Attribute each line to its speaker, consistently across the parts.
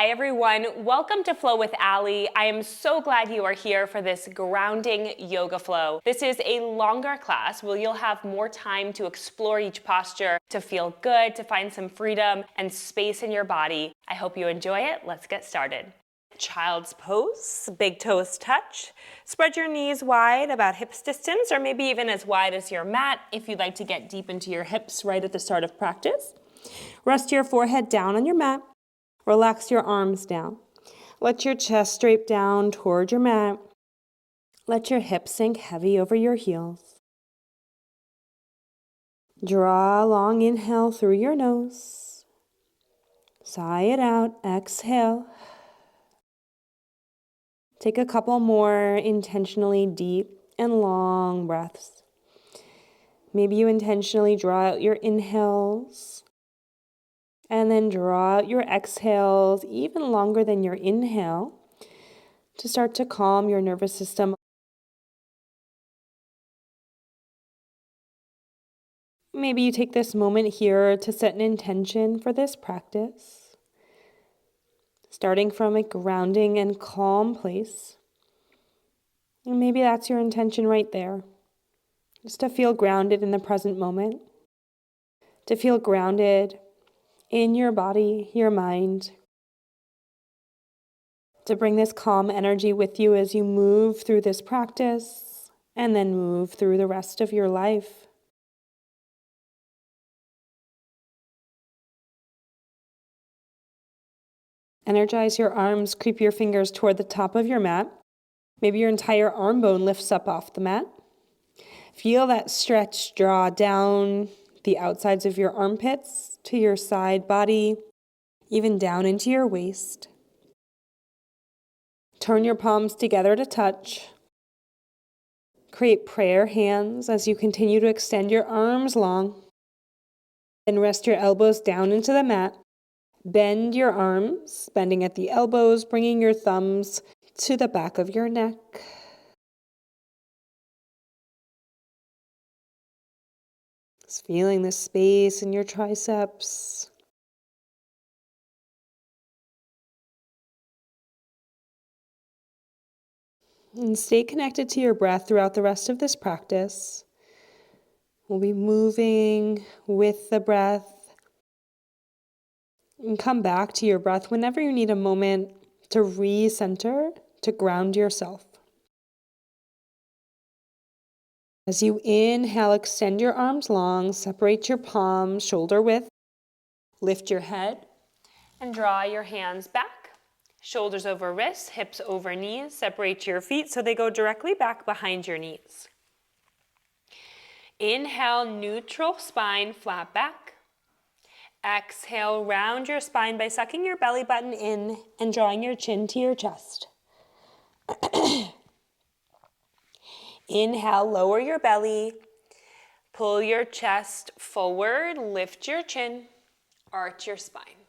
Speaker 1: Hi everyone, welcome to Flow with Ali. I am so glad you are here for this grounding yoga flow. This is a longer class where you'll have more time to explore each posture, to feel good, to find some freedom and space in your body. I hope you enjoy it. Let's get started. Child's pose, big toes touch. Spread your knees wide, about hips distance, or maybe even as wide as your mat if you'd like to get deep into your hips right at the start of practice. Rest your forehead down on your mat. Relax your arms down. Let your chest drape down toward your mat. Let your hips sink heavy over your heels. Draw a long inhale through your nose. Sigh it out. Exhale. Take a couple more intentionally deep and long breaths. Maybe you intentionally draw out your inhales and then draw out your exhales even longer than your inhale to start to calm your nervous system. Maybe you take this moment here to set an intention for this practice, starting from a grounding and calm place. And maybe that's your intention right there, just to feel grounded in the present moment, to feel grounded in your body, your mind, to bring this calm energy with you as you move through this practice and then move through the rest of your life. Energize your arms, creep your fingers toward the top of your mat. Maybe your entire arm bone lifts up off the mat. Feel that stretch draw down the outsides of your armpits to your side body, even down into your waist. Turn your palms together to touch. Create prayer hands as you continue to extend your arms long. Then rest your elbows down into the mat. Bend your arms, bending at the elbows, bringing your thumbs to the back of your neck. Just feeling the space in your triceps. And stay connected to your breath throughout the rest of this practice. We'll be moving with the breath. And come back to your breath whenever you need a moment to recenter, to ground yourself. As you inhale, extend your arms long, separate your palms, shoulder width. Lift your head and draw your hands back. Shoulders over wrists, hips over knees. Separate your feet so they go directly back behind your knees. Inhale, neutral spine, flat back. Exhale, round your spine by sucking your belly button in and drawing your chin to your chest. Inhale, lower your belly. Pull your chest forward, lift your chin, arch your spine.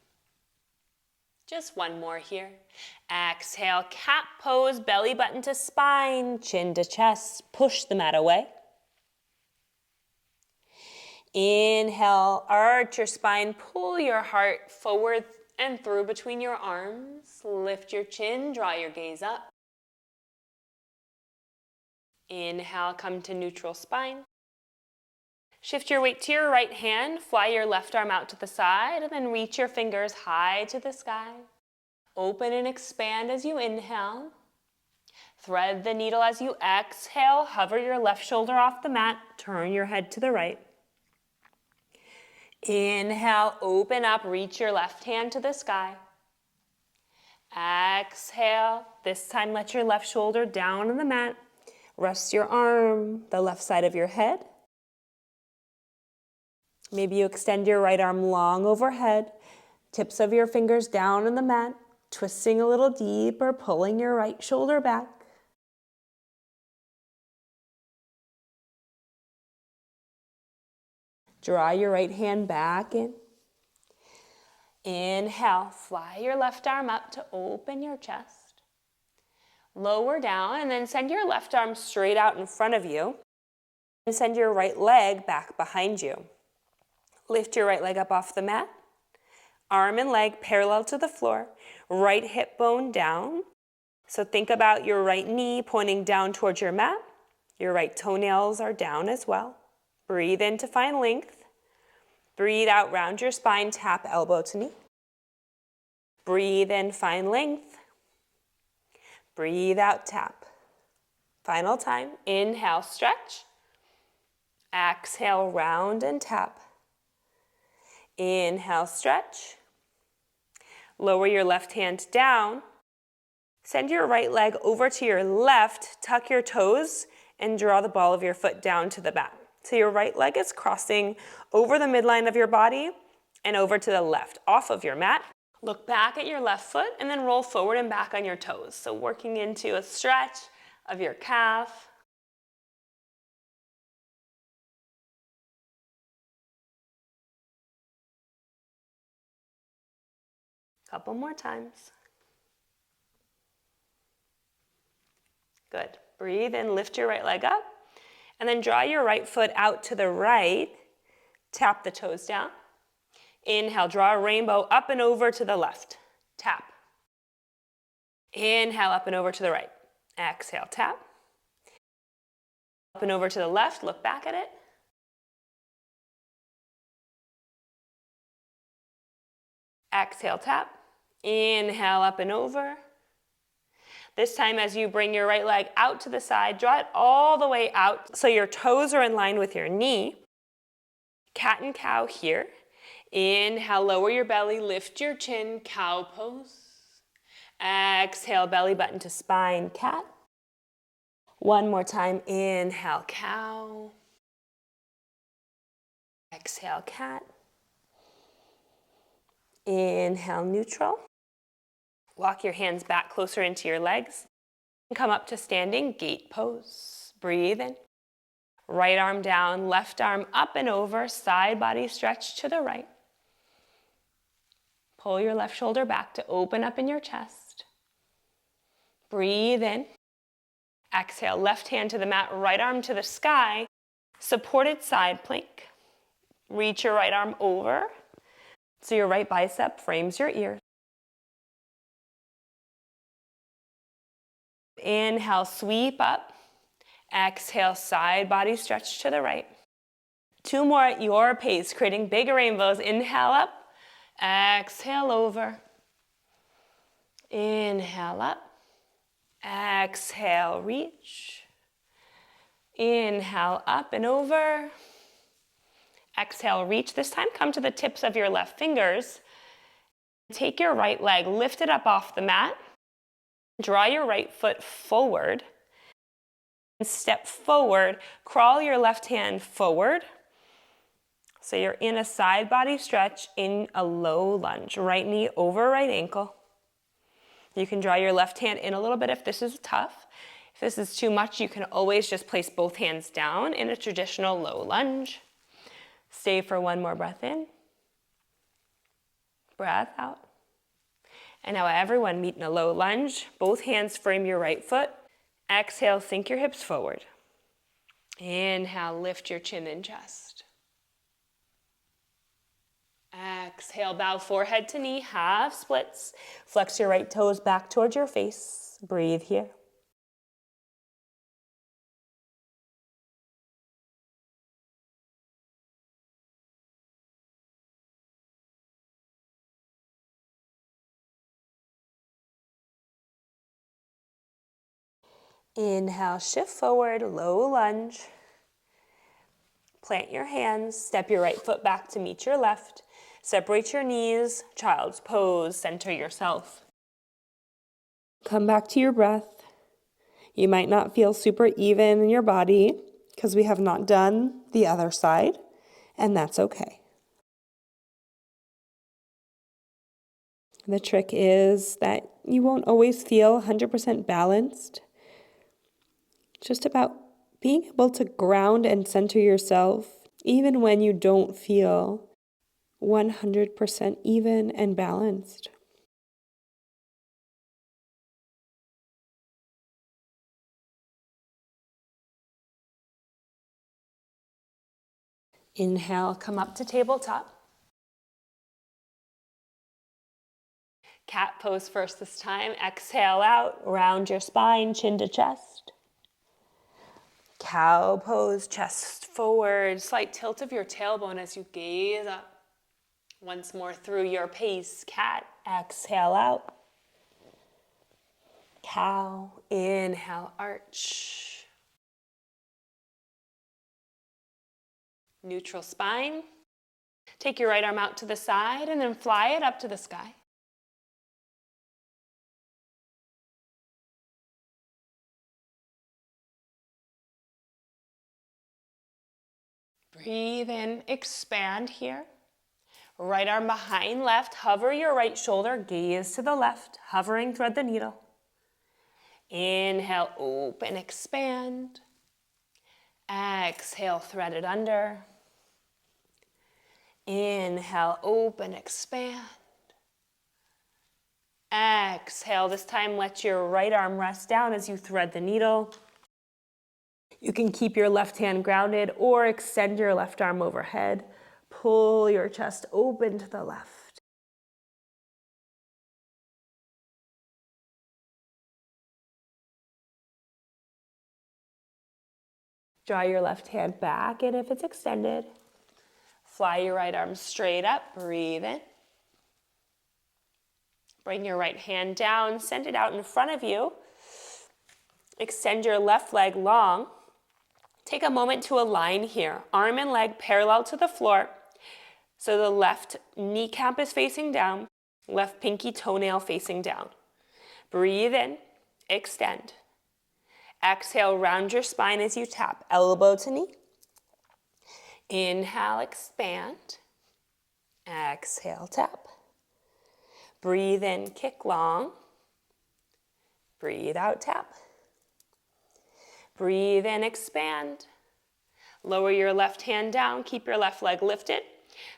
Speaker 1: Just one more here. Exhale, cat pose, belly button to spine, chin to chest, push the mat away. Inhale, arch your spine, pull your heart forward and through between your arms. Lift your chin, draw your gaze up. Inhale, come to neutral spine. Shift your weight to your right hand, fly your left arm out to the side, and then reach your fingers high to the sky. Open and expand as you inhale. Thread the needle as you exhale. Hover your left shoulder off the mat. Turn your head to the right. Inhale, open up, reach your left hand to the sky. Exhale. This time let your left shoulder down on the mat. Rest your arm, the left side of your head. Maybe you extend your right arm long overhead, tips of your fingers down on the mat, twisting a little deeper, pulling your right shoulder back. Draw your right hand back in. Inhale, fly your left arm up to open your chest. Lower down and then send your left arm straight out in front of you. And send your right leg back behind you. Lift your right leg up off the mat. Arm and leg parallel to the floor. Right hip bone down. So think about your right knee pointing down towards your mat. Your right toenails are down as well. Breathe in to find length. Breathe out, round your spine, tap elbow to knee. Breathe in, find length. Breathe out, tap. Final time. Inhale, stretch. Exhale, round and tap. Inhale, stretch. Lower your left hand down. Send your right leg over to your left, tuck your toes, and draw the ball of your foot down to the mat. So your right leg is crossing over the midline of your body and over to the left, off of your mat. Look back at your left foot and then roll forward and back on your toes. So working into a stretch of your calf. Couple more times. Good. Breathe in, lift your right leg up, and then draw your right foot out to the right. Tap the toes down. Inhale, draw a rainbow up and over to the left. Tap. Inhale, up and over to the right. Exhale, tap. Up and over to the left, look back at it. Exhale, tap. Inhale, up and over. This time as you bring your right leg out to the side, draw it all the way out so your toes are in line with your knee. Cat and cow here. Inhale, lower your belly, lift your chin, cow pose. Exhale, belly button to spine, cat. One more time, inhale, cow. Exhale, cat. Inhale, neutral. Walk your hands back closer into your legs. Come up to standing gate pose. Breathe in. Right arm down, left arm up and over, side body stretch to the right. Pull your left shoulder back to open up in your chest. Breathe in. Exhale, left hand to the mat, right arm to the sky. Supported side plank. Reach your right arm over so your right bicep frames your ears. Inhale, sweep up. Exhale, side body stretch to the right. Two more at your pace, creating big rainbows. Inhale up. Exhale over. Inhale up. Exhale, reach. Inhale up and over. Exhale, reach. This time come to the tips of your left fingers. Take your right leg, lift it up off the mat. Draw your right foot forward. Step forward, crawl your left hand forward. So you're in a side body stretch in a low lunge. Right knee over right ankle. You can draw your left hand in a little bit if this is tough. If this is too much, you can always just place both hands down in a traditional low lunge. Stay for one more breath in. Breath out. And now everyone meet in a low lunge. Both hands frame your right foot. Exhale, sink your hips forward. Inhale, lift your chin and chest. Exhale, bow forehead to knee, half splits. Flex your right toes back towards your face. Breathe here. Inhale, shift forward, low lunge. Plant your hands, step your right foot back to meet your left. Separate your knees, child's pose, center yourself. Come back to your breath. You might not feel super even in your body because we have not done the other side, and that's okay. The trick is that you won't always feel 100% balanced. It's just about being able to ground and center yourself even when you don't feel 100% even and balanced. Inhale, come up to tabletop. Cat pose first this time. Exhale out, round your spine, chin to chest. Cow pose, chest forward, slight tilt of your tailbone as you gaze up. Once more through your pace, cat, exhale out. Cow, inhale, arch. Neutral spine. Take your right arm out to the side and then fly it up to the sky. Breathe in, expand here. Right arm behind left, hover your right shoulder, gaze to the left, hovering, thread the needle. Inhale, open, expand. Exhale, thread it under. Inhale, open, expand. Exhale, this time let your right arm rest down as you thread the needle. You can keep your left hand grounded or extend your left arm overhead. Pull your chest open to the left. Draw your left hand back, and if it's extended, fly your right arm straight up, breathe in. Bring your right hand down, send it out in front of you. Extend your left leg long. Take a moment to align here. Arm and leg parallel to the floor. So the left kneecap is facing down, left pinky toenail facing down. Breathe in, extend. Exhale, round your spine as you tap, elbow to knee. Inhale, expand. Exhale, tap. Breathe in, kick long. Breathe out, tap. Breathe in, expand. Lower your left hand down, keep your left leg lifted.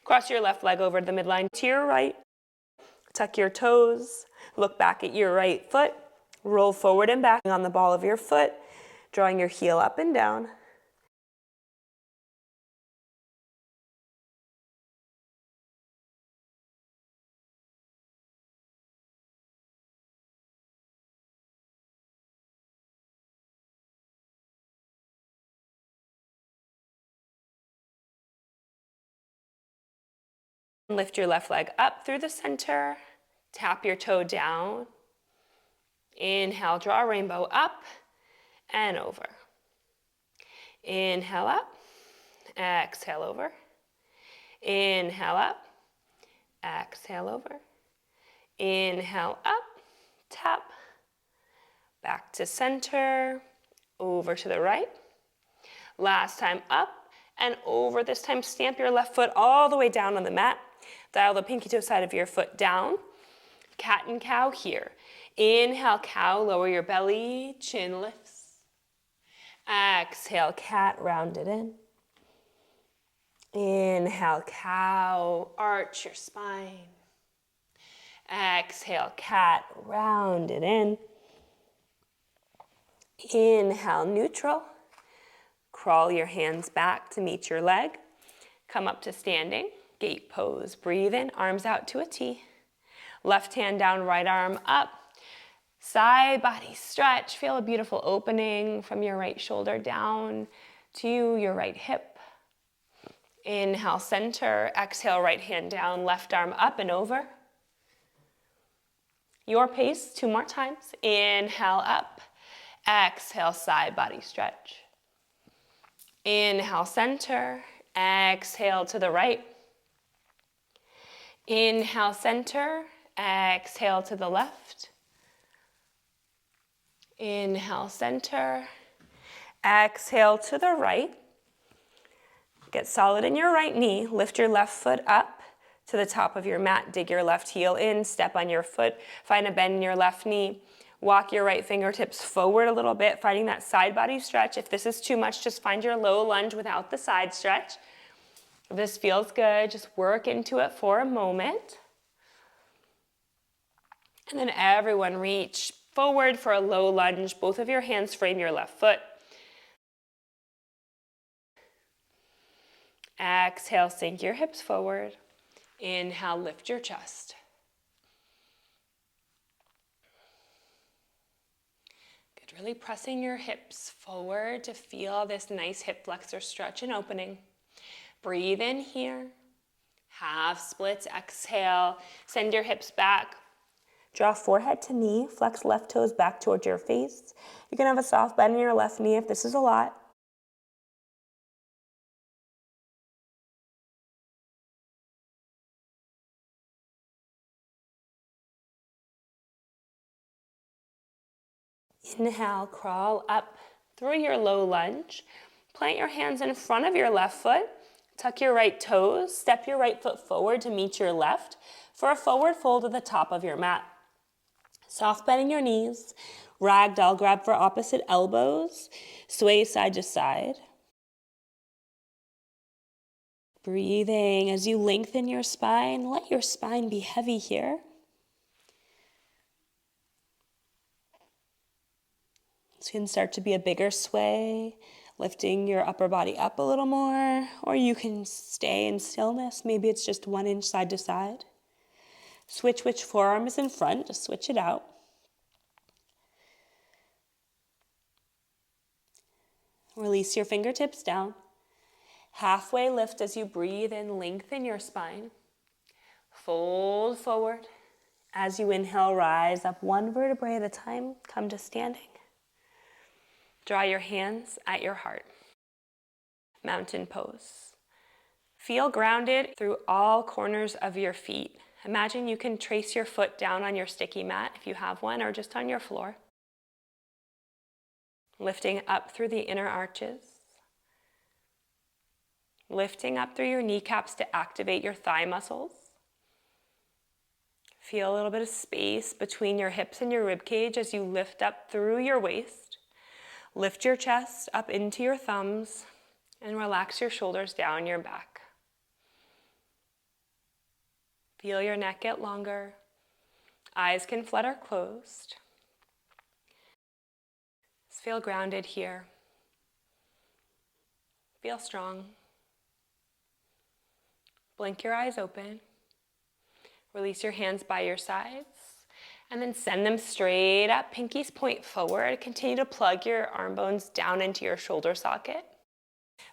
Speaker 1: Cross your left leg over the midline to your right. Tuck your toes, look back at your right foot. Roll forward and back on the ball of your foot, drawing your heel up and down. Lift your left leg up through the center. Tap your toe down. Inhale, draw a rainbow up and over. Inhale up, exhale over. Inhale up, exhale over. Inhale up, tap. Back to center, over to the right. Last time up and over. This time stamp your left foot all the way down on the mat. Dial the pinky toe side of your foot down. Cat and cow here. Inhale, cow, lower your belly, chin lifts. Exhale, cat, round it in. Inhale, cow, arch your spine. Exhale, cat, round it in. Inhale, neutral. Crawl your hands back to meet your leg. Come up to standing, gate pose. Breathe in, arms out to a T. Left hand down, right arm up. Side body stretch. Feel a beautiful opening from your right shoulder down to your right hip. Inhale, center. Exhale, right hand down, left arm up and over. Your pace, 2 more times. Inhale, up. Exhale, side body stretch. Inhale, center. Exhale to the right. Inhale, center. Exhale to the left. Inhale, center. Exhale to the right. Get solid in your right knee. Lift your left foot up to the top of your mat. Dig your left heel in. Step on your foot. Find a bend in your left knee. Walk your right fingertips forward a little bit, finding that side body stretch. If this is too much, just find your low lunge without the side stretch. If this feels good, just work into it for a moment. And then everyone reach forward for a low lunge. Both of your hands frame your left foot. Exhale, sink your hips forward. Inhale, lift your chest. Really pressing your hips forward to feel this nice hip flexor stretch and opening. Breathe in here. Half splits, exhale. Send your hips back. Draw forehead to knee, flex left toes back towards your face. You can have a soft bend in your left knee if this is a lot. Inhale, crawl up through your low lunge. Plant your hands in front of your left foot. Tuck your right toes. Step your right foot forward to meet your left for a forward fold to the top of your mat. Soft bending your knees. Ragdoll grab for opposite elbows. Sway side to side. Breathing as you lengthen your spine. Let your spine be heavy here. This can start to be a bigger sway, lifting your upper body up a little more, or you can stay in stillness. Maybe it's just 1 inch side to side. Switch which forearm is in front, just switch it out. Release your fingertips down. Halfway lift as you breathe in, lengthen your spine. Fold forward. As you inhale, rise up 1 vertebrae at a time, come to standing. Draw your hands at your heart. Mountain pose. Feel grounded through all corners of your feet. Imagine you can trace your foot down on your sticky mat if you have one, or just on your floor. Lifting up through the inner arches. Lifting up through your kneecaps to activate your thigh muscles. Feel a little bit of space between your hips and your rib cage as you lift up through your waist. Lift your chest up into your thumbs and relax your shoulders down your back. Feel your neck get longer. Eyes can flutter closed. Just feel grounded here. Feel strong. Blink your eyes open. Release your hands by your sides. And then send them straight up, pinkies point forward. Continue to plug your arm bones down into your shoulder socket.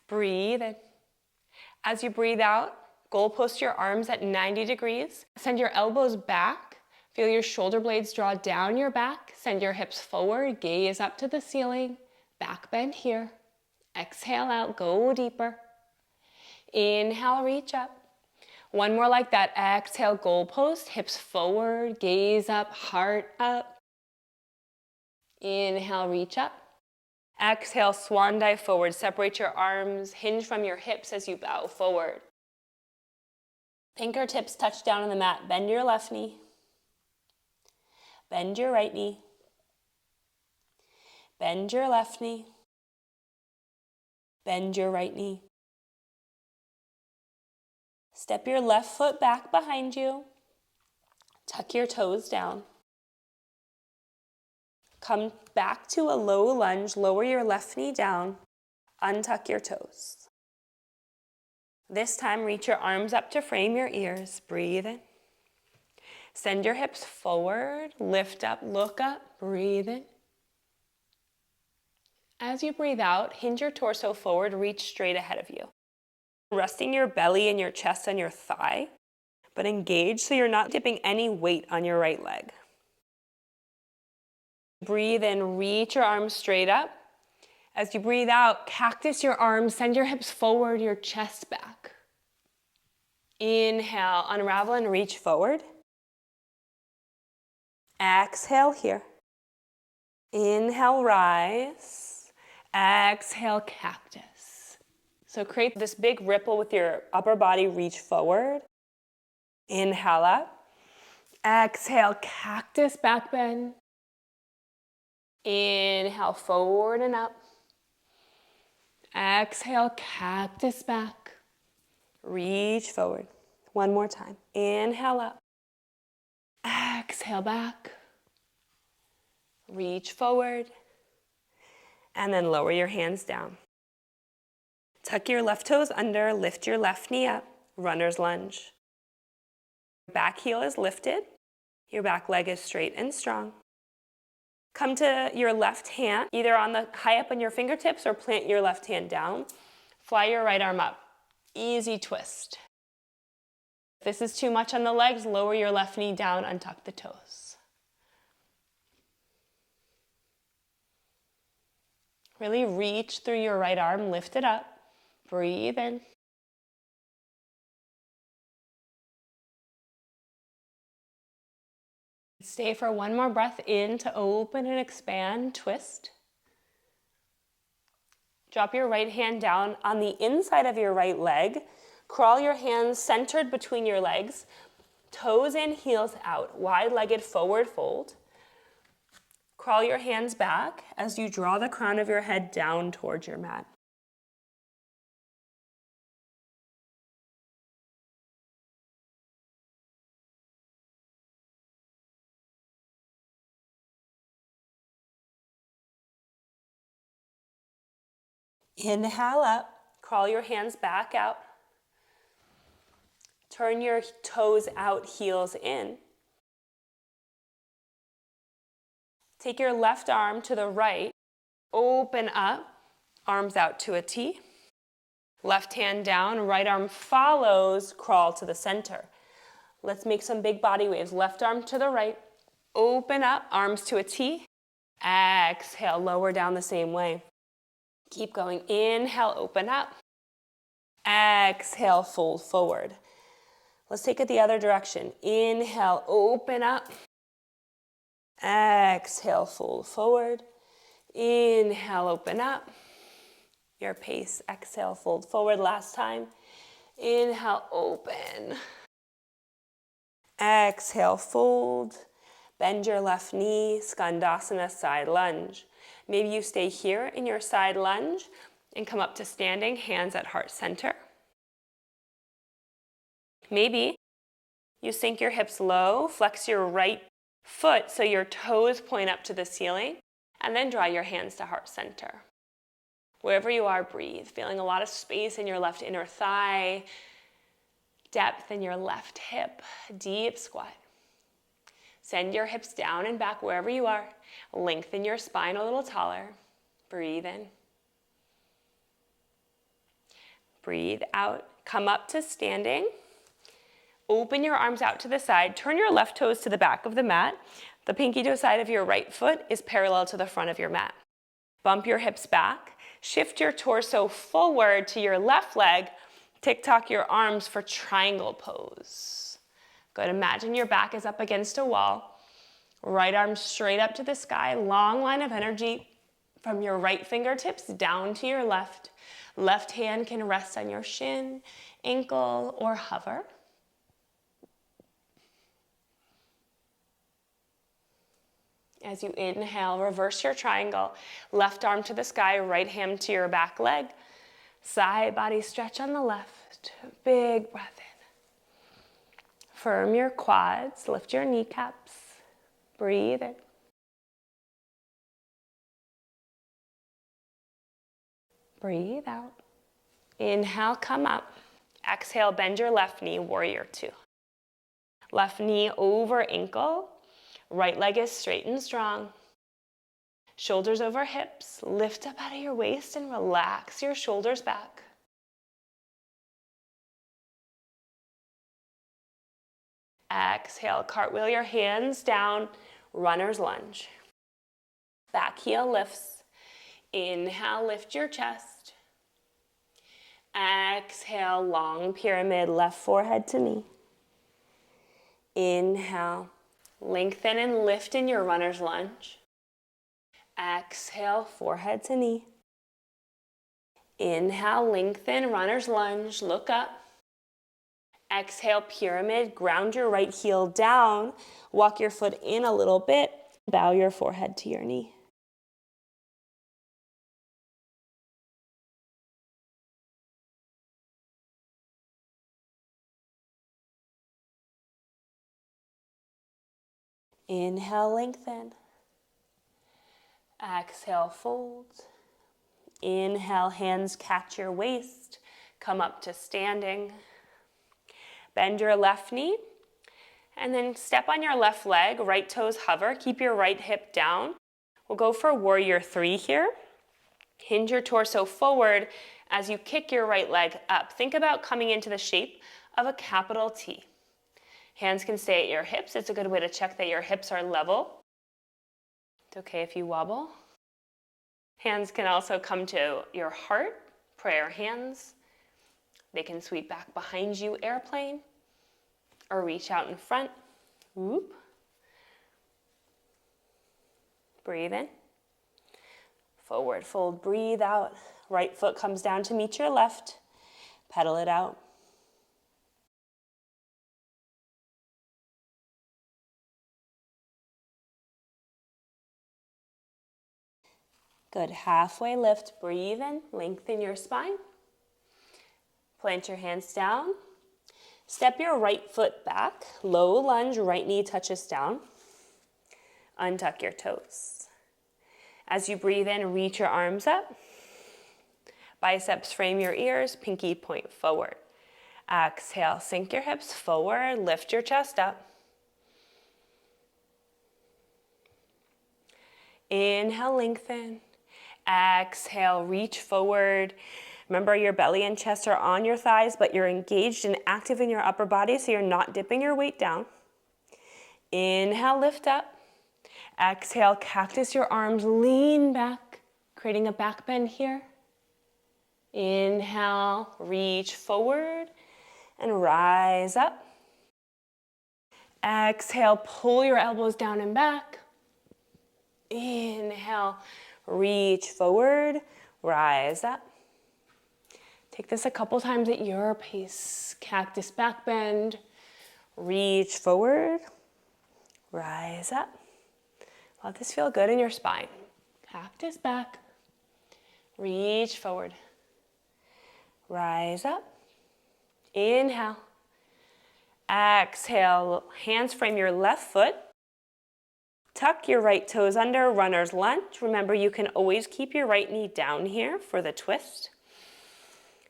Speaker 1: Breathe in. As you breathe out, goalpost your arms at 90 degrees. Send your elbows back. Feel your shoulder blades draw down your back. Send your hips forward, gaze up to the ceiling. Back bend here. Exhale out, go deeper. Inhale, reach up. 1 more like that. Exhale, goalpost, hips forward, gaze up, heart up. Inhale, reach up. Exhale, swan dive forward. Separate your arms, hinge from your hips as you bow forward. Fingertips touch down on the mat. Bend your left knee. Bend your right knee. Bend your left knee. Bend your right knee. Step your left foot back behind you. Tuck your toes down. Come back to a low lunge. Lower your left knee down. Untuck your toes. This time, reach your arms up to frame your ears. Breathe in. Send your hips forward. Lift up, look up. Breathe in. As you breathe out, hinge your torso forward. Reach straight ahead of you. Resting your belly and your chest on your thigh, but engage so you're not dipping any weight on your right leg. Breathe in, reach your arms straight up. As you breathe out, cactus your arms, send your hips forward, your chest back. Inhale, unravel and reach forward. Exhale here. Inhale, rise. Exhale, cactus. So create this big ripple with your upper body, reach forward. Inhale up. Exhale, cactus, back bend. Inhale, forward and up. Exhale, cactus back. Reach forward. 1 more time. Inhale up. Exhale back. Reach forward. And then lower your hands down. Tuck your left toes under, lift your left knee up, runner's lunge. Back heel is lifted, your back leg is straight and strong. Come to your left hand, either on the high up on your fingertips or plant your left hand down. Fly your right arm up. Easy twist. If this is too much on the legs, lower your left knee down, untuck the toes. Really reach through your right arm, lift it up. Breathe in. Stay for one more breath in to open and expand, twist. Drop your right hand down on the inside of your right leg. Crawl your hands centered between your legs. Toes in, heels out. Wide-legged forward fold. Crawl your hands back as you draw the crown of your head down towards your mat. Inhale up, crawl your hands back out. Turn your toes out, heels in. Take your left arm to the right, open up, arms out to a T. Left hand down, right arm follows, crawl to the center. Let's make some big body waves. Left arm to the right, open up, arms to a T. Exhale, lower down the same way. Keep going. Inhale, open up. Exhale, fold forward. Let's take it the other direction. Inhale, open up. Exhale, fold forward. Inhale, open up. Your pace. Exhale, fold forward. Last time. Inhale, open. Exhale, fold. Bend your left knee, Skandasana, side lunge. Maybe you stay here in your side lunge and come up to standing, hands at heart center. Maybe you sink your hips low, flex your right foot so your toes point up to the ceiling, and then draw your hands to heart center. Wherever you are, breathe. Feeling a lot of space in your left inner thigh, depth in your left hip, deep squat. Send your hips down and back wherever you are. Lengthen your spine a little taller. Breathe in. Breathe out. Come up to standing. Open your arms out to the side. Turn your left toes to the back of the mat. The pinky toe side of your right foot is parallel to the front of your mat. Bump your hips back. Shift your torso forward to your left leg. Tick-tock your arms for triangle pose. Good. Imagine your back is up against a wall. Right arm straight up to the sky. Long line of energy from your right fingertips down to your left. Left hand can rest on your shin, ankle, or hover. As you inhale, reverse your triangle. Left arm to the sky, right hand to your back leg. Side body stretch on the left. Big breath in. Firm your quads, lift your kneecaps. Breathe in. Breathe out. Inhale, come up. Exhale, bend your left knee, warrior two. Left knee over ankle. Right leg is straight and strong. Shoulders over hips. Lift up out of your waist and relax your shoulders back. Exhale, cartwheel your hands down, runner's lunge. Back heel lifts. Inhale, lift your chest. Exhale, long pyramid, left forehead to knee. Inhale, lengthen and lift in your runner's lunge. Exhale, forehead to knee. Inhale, lengthen, runner's lunge, look up. Exhale, pyramid, ground your right heel down, walk your foot in a little bit, bow your forehead to your knee. Inhale, lengthen. Exhale, fold. Inhale, hands catch your waist, come up to standing. Bend your left knee, and then step on your left leg, right toes hover, keep your right hip down. We'll go for warrior 3 here. Hinge your torso forward as you kick your right leg up. Think about coming into the shape of a capital T. Hands can stay at your hips. It's a good way to check that your hips are level. It's okay if you wobble. Hands can also come to your heart, prayer hands. They can sweep back behind you, airplane, or reach out in front. Whoop. Breathe in. Forward fold, breathe out. Right foot comes down to meet your left. Pedal it out. Good, halfway lift, breathe in, lengthen your spine. Plant your hands down. Step your right foot back, low lunge, right knee touches down. Untuck your toes. As you breathe in, reach your arms up. Biceps frame your ears, pinky point forward. Exhale, sink your hips forward, lift your chest up. Inhale, lengthen. Exhale, reach forward. Remember, your belly and chest are on your thighs, but you're engaged and active in your upper body, so you're not dipping your weight down. Inhale, lift up. Exhale, cactus your arms, lean back, creating a back bend here. Inhale, reach forward and rise up. Exhale, pull your elbows down and back. Inhale, reach forward, rise up. Take this a couple times at your pace. Cactus back bend, reach forward, rise up. Let this feel good in your spine. Cactus back, reach forward, rise up. Inhale. Exhale, hands frame your left foot. Tuck your right toes under, runner's lunge. Remember, you can always keep your right knee down here for the twist.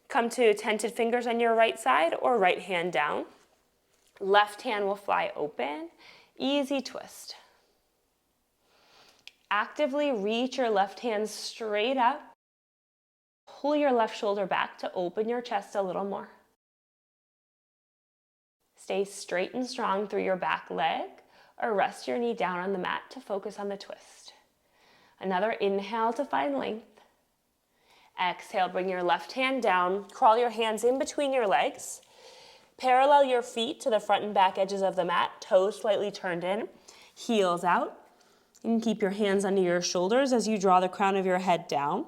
Speaker 1: Come to tented fingers on your right side or right hand down. Left hand will fly open. Easy twist. Actively reach your left hand straight up. Pull your left shoulder back to open your chest a little more. Stay straight and strong through your back leg, or rest your knee down on the mat to focus on the twist. Another inhale to find length. Exhale, bring your left hand down, crawl your hands in between your legs. Parallel your feet to the front and back edges of the mat, toes slightly turned in, heels out. You can keep your hands under your shoulders as you draw the crown of your head down.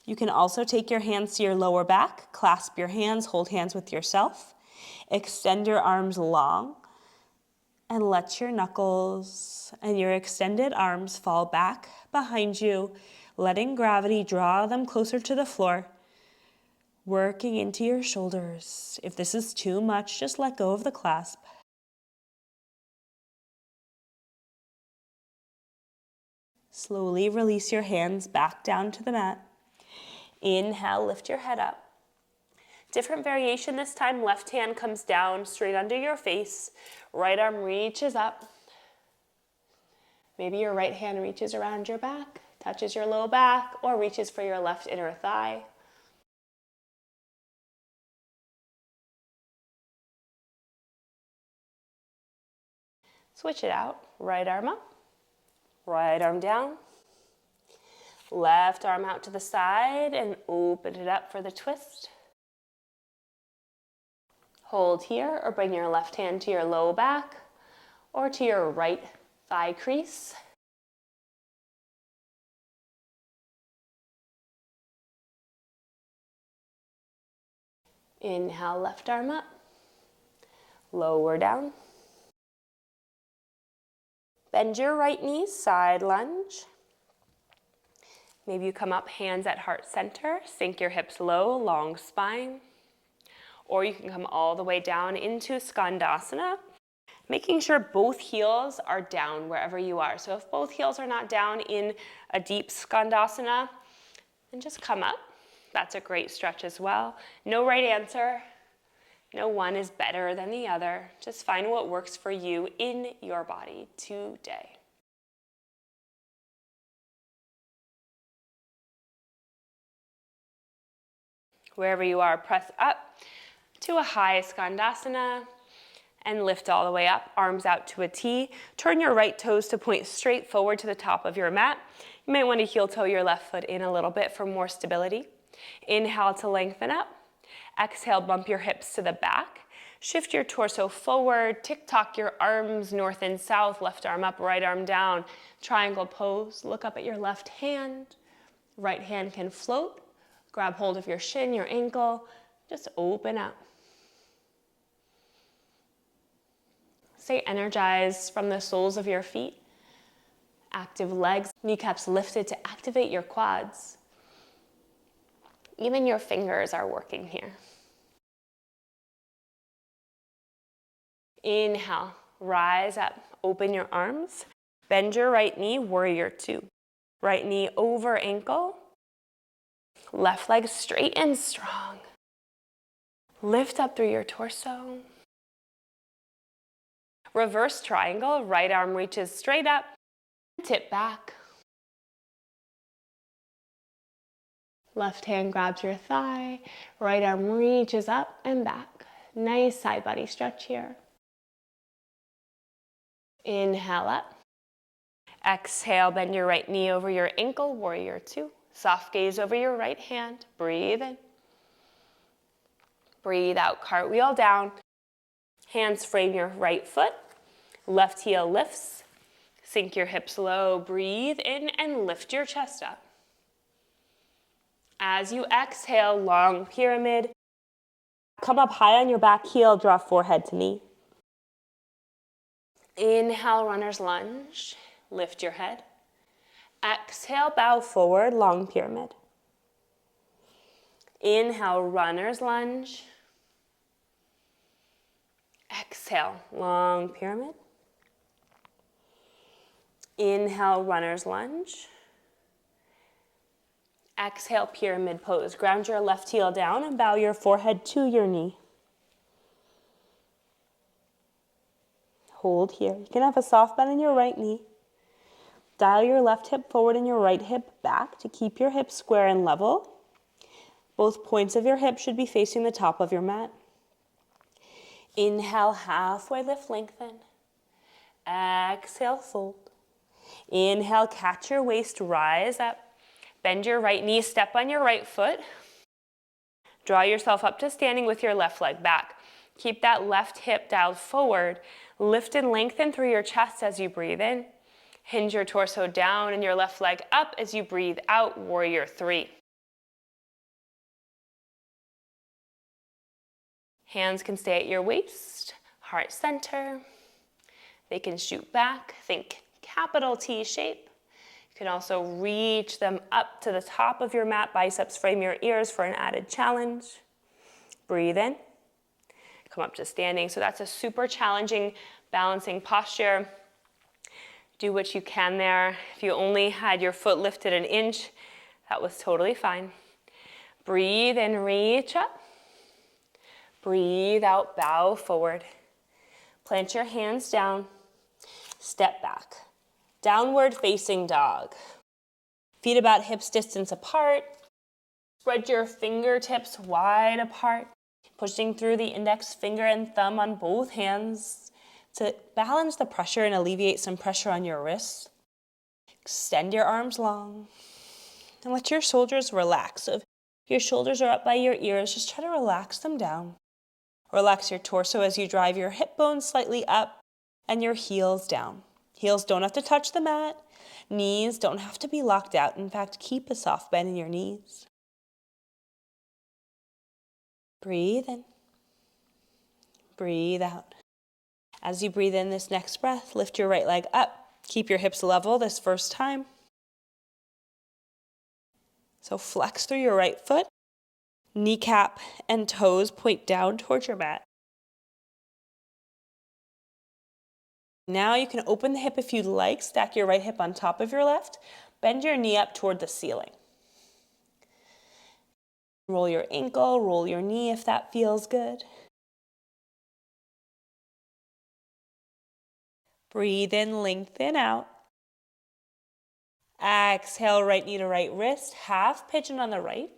Speaker 1: You can also take your hands to your lower back, clasp your hands, hold hands with yourself. Extend your arms long and let your knuckles and your extended arms fall back behind you, letting gravity draw them closer to the floor, working into your shoulders. If this is too much, just let go of the clasp. Slowly release your hands back down to the mat. Inhale, lift your head up. Different variation this time. Left hand comes down straight under your face. Right arm reaches up. Maybe your right hand reaches around your back, touches your low back, or reaches for your left inner thigh. Switch it out. Right arm up, right arm down. Left arm out to the side and open it up for the twist. Hold here or bring your left hand to your low back or to your right thigh crease. Inhale, left arm up, lower down. Bend your right knee, side lunge. Maybe you come up, hands at heart center, sink your hips low, long spine. Or you can come all the way down into Skandasana, making sure both heels are down wherever you are. So if both heels are not down in a deep Skandasana, then just come up. That's a great stretch as well. No right answer. No one is better than the other. Just find what works for you in your body today. Wherever you are, press up to a high skandasana and lift all the way up, arms out to a T. Turn your right toes to point straight forward to the top of your mat. You might want to heel toe your left foot in a little bit for more stability. Inhale to lengthen up. Exhale, bump your hips to the back. Shift your torso forward, tick-tock your arms north and south, left arm up, right arm down. Triangle pose, look up at your left hand. Right hand can float. Grab hold of your shin, your ankle. Just open up. Stay energized from the soles of your feet. Active legs, kneecaps lifted to activate your quads. Even your fingers are working here. Inhale, rise up, open your arms. Bend your right knee, warrior two. Right knee over ankle. Left leg straight and strong. Lift up through your torso. Reverse triangle, right arm reaches straight up, tip back. Left hand grabs your thigh, right arm reaches up and back. Nice side body stretch here. Inhale up. Exhale, bend your right knee over your ankle, warrior two. Soft gaze over your right hand, breathe in. Breathe out, cartwheel down. Hands frame your right foot. Left heel lifts. Sink your hips low, breathe in and lift your chest up. As you exhale, long pyramid. Come up high on your back heel, draw forehead to knee. Inhale, runner's lunge. Lift your head. Exhale, bow forward, long pyramid. Inhale, runner's lunge. Exhale, long pyramid. Inhale, runner's lunge. Exhale, pyramid pose. Ground your left heel down and bow your forehead to your knee. Hold here. You can have a soft bend in your right knee. Dial your left hip forward and your right hip back to keep your hips square and level. Both points of your hips should be facing the top of your mat. Inhale, halfway lift, lengthen. Exhale, fold. Inhale, catch your waist, rise up. Bend your right knee, step on your right foot. Draw yourself up to standing with your left leg back. Keep that left hip dialed forward. Lift and lengthen through your chest as you breathe in. Hinge your torso down and your left leg up as you breathe out, warrior three. Hands can stay at your waist, heart center. They can shoot back, think capital T shape. You can also reach them up to the top of your mat, biceps frame your ears for an added challenge. Breathe in, come up to standing. So that's a super challenging balancing posture. Do what you can there. If you only had your foot lifted an inch, that was totally fine. Breathe and reach up. Breathe out, bow forward. Plant your hands down. Step back. Downward facing dog. Feet about hips distance apart. Spread your fingertips wide apart. Pushing through the index finger and thumb on both hands to balance the pressure and alleviate some pressure on your wrists. Extend your arms long. And let your shoulders relax. So if your shoulders are up by your ears, just try to relax them down. Relax your torso as you drive your hip bones slightly up and your heels down. Heels don't have to touch the mat. Knees don't have to be locked out. In fact, keep a soft bend in your knees. Breathe in. Breathe out. As you breathe in this next breath, lift your right leg up. Keep your hips level this first time. So flex through your right foot. Kneecap and toes point down towards your mat. Now you can open the hip if you'd like. Stack your right hip on top of your left. Bend your knee up toward the ceiling. Roll your ankle, roll your knee if that feels good. Breathe in, lengthen out. Exhale, right knee to right wrist. Half pigeon on the right.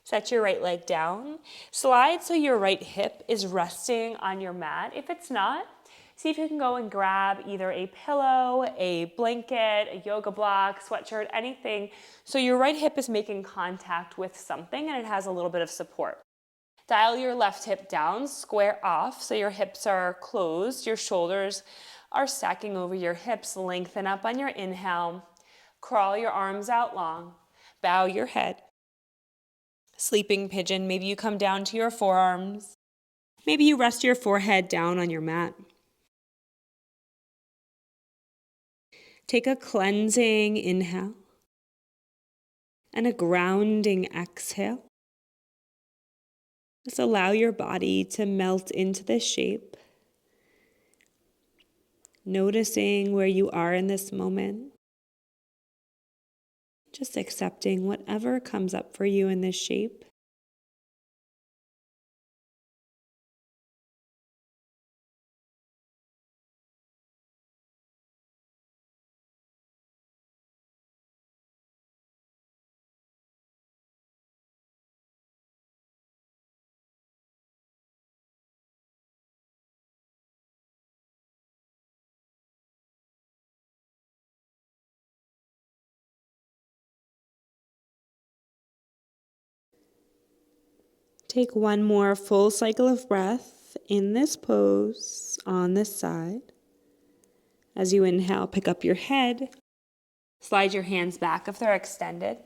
Speaker 1: Set your right leg down. Slide so your right hip is resting on your mat. If it's not, see if you can go and grab either a pillow, a blanket, a yoga block, sweatshirt, anything, so your right hip is making contact with something and it has a little bit of support. Dial your left hip down, square off so your hips are closed, your shoulders are stacking over your hips. Lengthen up on your inhale. Crawl your arms out long. Bow your head. Sleeping pigeon, maybe you come down to your forearms. Maybe you rest your forehead down on your mat. Take a cleansing inhale and a grounding exhale. Just allow your body to melt into this shape. Noticing where you are in this moment. Just accepting whatever comes up for you in this shape. Take one more full cycle of breath in this pose on this side. As you inhale, pick up your head. Slide your hands back if they're extended.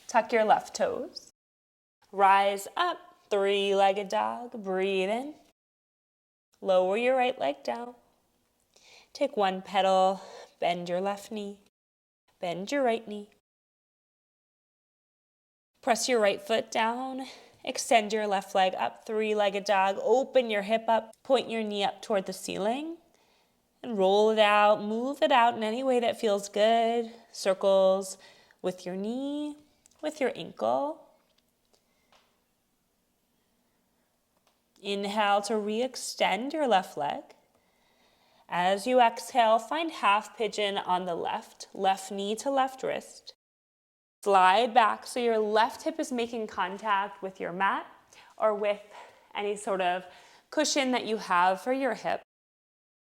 Speaker 1: Tuck your left toes. Rise up, three-legged dog. Breathe in. Lower your right leg down. Take one pedal, bend your left knee. Bend your right knee. Press your right foot down. Extend your left leg up, three-legged dog. Open your hip up, point your knee up toward the ceiling. And roll it out, move it out in any way that feels good. Circles with your knee, with your ankle. Inhale to re-extend your left leg. As you exhale, find half pigeon on the left knee to left wrist. Slide back so your left hip is making contact with your mat or with any sort of cushion that you have for your hip.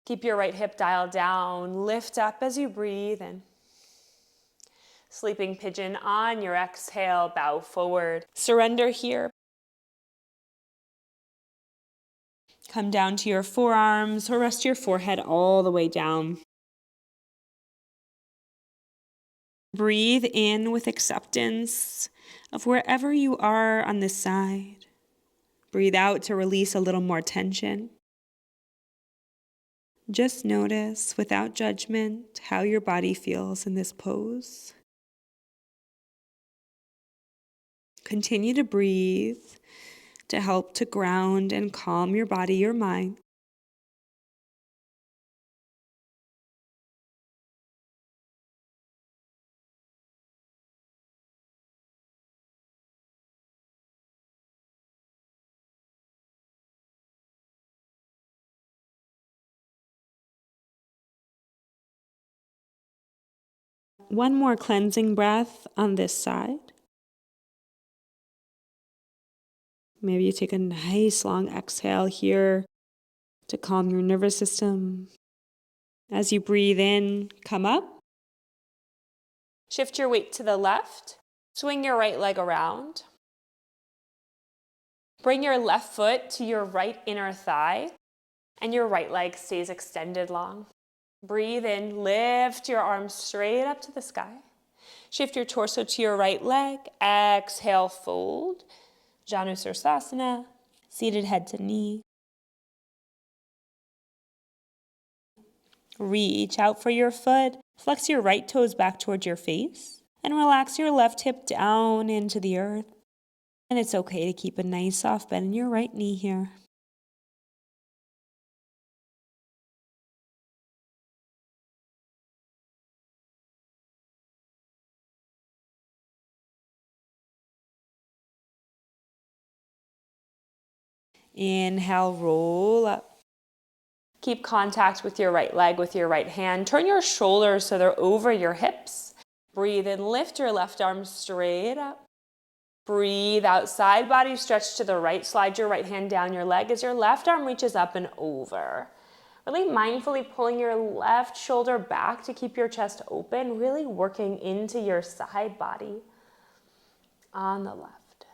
Speaker 1: Keep your right hip dialed down. Lift up as you breathe in. Sleeping pigeon on your exhale, bow forward. Surrender here. Come down to your forearms or rest your forehead all the way down. Breathe in with acceptance of wherever you are on this side. Breathe out to release a little more tension. Just notice, without judgment, how your body feels in this pose. Continue to breathe to help to ground and calm your body, your mind. One more cleansing breath on this side. Maybe you take a nice long exhale here to calm your nervous system. As you breathe in, come up. Shift your weight to the left. Swing your right leg around. Bring your left foot to your right inner thigh, and your right leg stays extended long. Breathe in, lift your arms straight up to the sky. Shift your torso to your right leg. Exhale, fold. Janusirsasana, seated head to knee. Reach out for your foot. Flex your right toes back towards your face. And relax your left hip down into the earth. And it's okay to keep a nice soft bend in your right knee here. Inhale, roll up. Keep contact with your right leg with your right hand. Turn your shoulders so they're over your hips. Breathe in, lift your left arm straight up. Breathe out, side body stretch to the right. Slide your right hand down your leg as your left arm reaches up and over. Really mindfully pulling your left shoulder back to keep your chest open, really working into your side body on the left.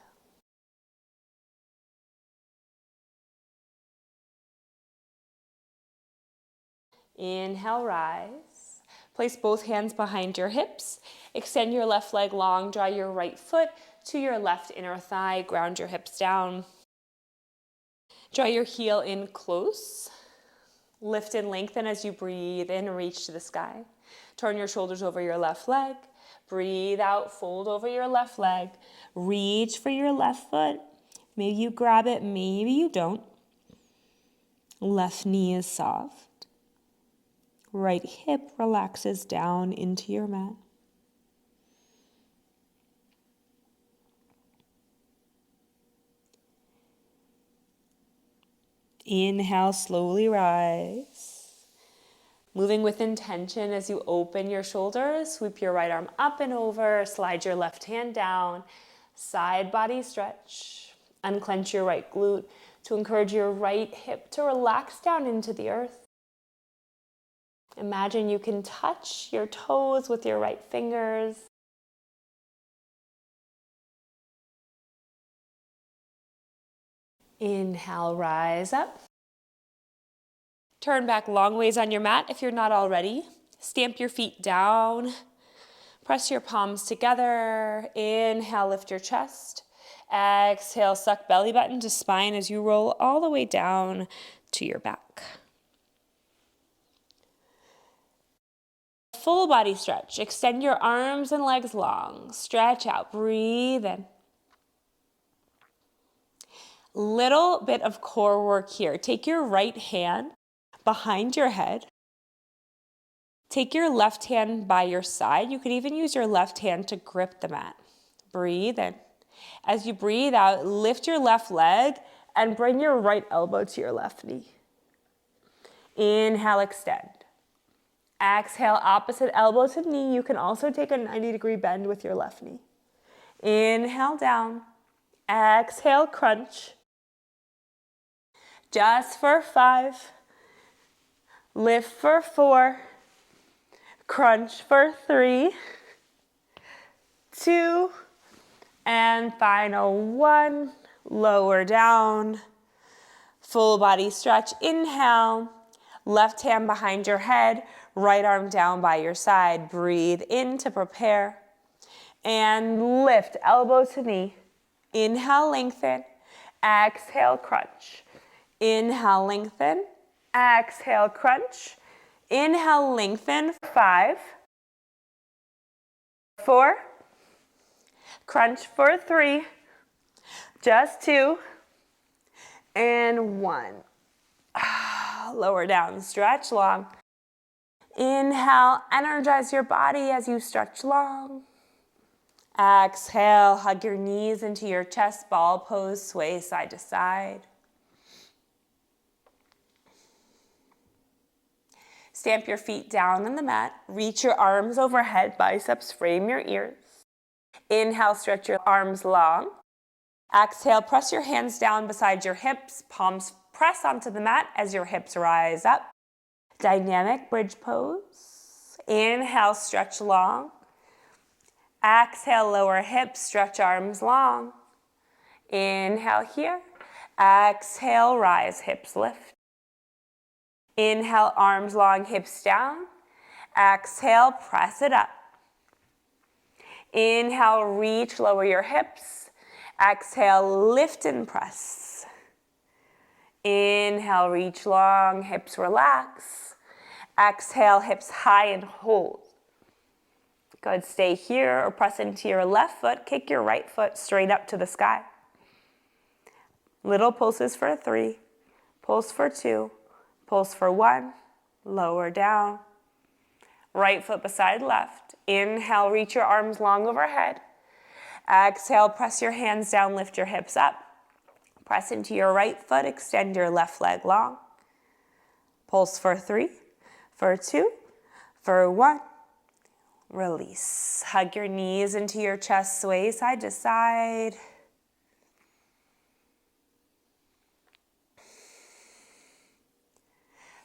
Speaker 1: Inhale, rise. Place both hands behind your hips. Extend your left leg long. Draw your right foot to your left inner thigh. Ground your hips down. Draw your heel in close. Lift and lengthen as you breathe in and reach to the sky. Turn your shoulders over your left leg. Breathe out, fold over your left leg. Reach for your left foot. Maybe you grab it, maybe you don't. Left knee is soft. Right hip relaxes down into your mat. Inhale, slowly rise. Moving with intention as you open your shoulders, sweep your right arm up and over, slide your left hand down, side body stretch. Unclench your right glute to encourage your right hip to relax down into the earth. Imagine you can touch your toes with your right fingers. Inhale, rise up. Turn back long ways on your mat if you're not already. Stamp your feet down. Press your palms together. Inhale, lift your chest. Exhale, suck belly button to spine as you roll all the way down to your back. Full body stretch. Extend your arms and legs long. Stretch out. Breathe in. Little bit of core work here. Take your right hand behind your head. Take your left hand by your side. You could even use your left hand to grip the mat. Breathe in. As you breathe out, lift your left leg and bring your right elbow to your left knee. Inhale, extend. Exhale, opposite elbow to knee. You can also take a 90-degree bend with your left knee. Inhale, down. Exhale, crunch. Just for 5. Lift for 4. Crunch for 3. 2. And final 1. Lower down. Full body stretch. Inhale. Left hand behind your head. Right arm down by your side. Breathe in to prepare. And lift, elbow to knee. Inhale, lengthen. Exhale, crunch. Inhale, lengthen. Exhale, crunch. Inhale, lengthen. 5. 4. Crunch for 3. Just 2. And 1. Lower down, stretch long. Inhale, energize your body as you stretch long. Exhale, hug your knees into your chest, ball pose, sway side to side. Stamp your feet down on the mat. Reach your arms overhead, biceps frame your ears. Inhale, stretch your arms long. Exhale, press your hands down beside your hips. Palms press onto the mat as your hips rise up. Dynamic bridge pose. Inhale, stretch long. Exhale, lower hips, stretch arms long. Inhale here. Exhale, rise, hips lift. Inhale, arms long, hips down. Exhale, press it up. Inhale, reach, lower your hips. Exhale, lift and press. Inhale, reach long, hips relax. Exhale, hips high and hold. Good, stay here or press into your left foot. Kick your right foot straight up to the sky. Little pulses for 3, pulse for 2, pulse for 1, lower down. Right foot beside left. Inhale, reach your arms long overhead. Exhale, press your hands down, lift your hips up. Press into your right foot, extend your left leg long. Pulse for 3, for 2, for 1. Release. Hug your knees into your chest, sway side to side.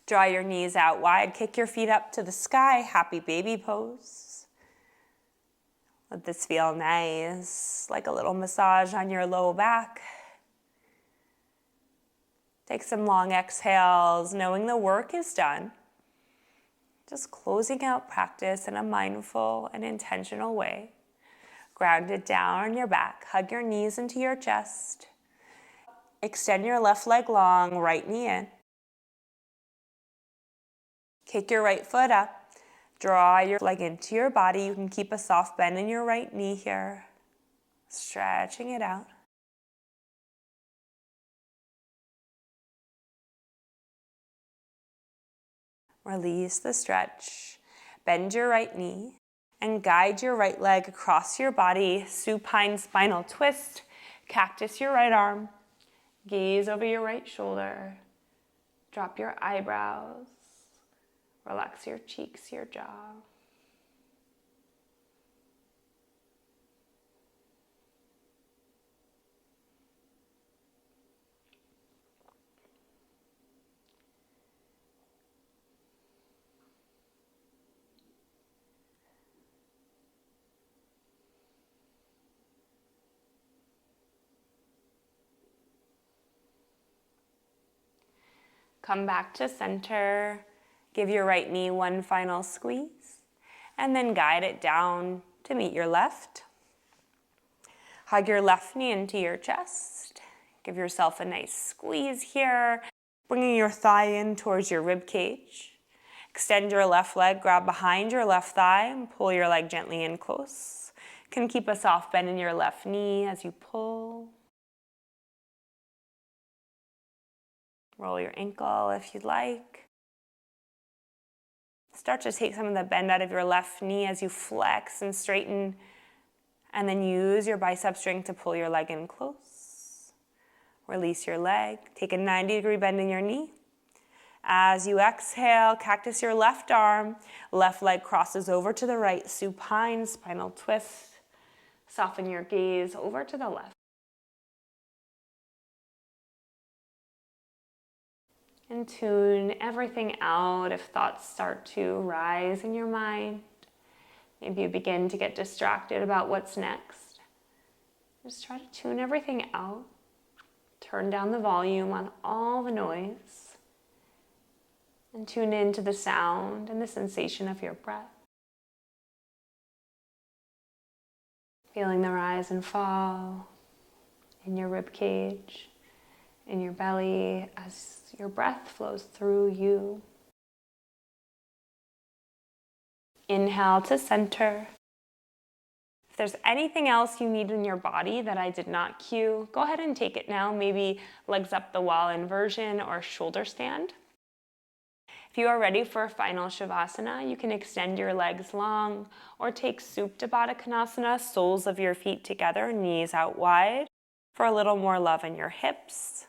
Speaker 1: Draw your knees out wide, kick your feet up to the sky, happy baby pose. Let this feel nice, like a little massage on your low back. Take some long exhales, knowing the work is done. Just closing out practice in a mindful and intentional way. Grounded down on your back, hug your knees into your chest. Extend your left leg long, right knee in. Kick your right foot up. Draw your leg into your body. You can keep a soft bend in your right knee here. Stretching it out. Release the stretch. Bend your right knee and guide your right leg across your body. Supine spinal twist. Cactus your right arm. Gaze over your right shoulder. Drop your eyebrows. Relax your cheeks, your jaw. Come back to center. Give your right knee one final squeeze, and then guide it down to meet your left. Hug your left knee into your chest. Give yourself a nice squeeze here, bringing your thigh in towards your rib cage. Extend your left leg, grab behind your left thigh, and pull your leg gently in close. You can keep a soft bend in your left knee as you pull. Roll your ankle if you'd like. Start to take some of the bend out of your left knee as you flex and straighten, and then use your bicep strength to pull your leg in close. Release your leg. Take a 90-degree bend in your knee. As you exhale, cactus your left arm. Left leg crosses over to the right. Supine spinal twist. Soften your gaze over to the left. And tune everything out if thoughts start to rise in your mind. Maybe you begin to get distracted about what's next. Just try to tune everything out. Turn down the volume on all the noise. And tune into the sound and the sensation of your breath. Feeling the rise and fall in your rib cage, in your belly, as your breath flows through you. Inhale to center. If there's anything else you need in your body that I did not cue, go ahead and take it now. Maybe legs up the wall inversion or shoulder stand. If you are ready for a final Shavasana, you can extend your legs long or take Supta Baddha Konasana, soles of your feet together, knees out wide, for a little more love in your hips.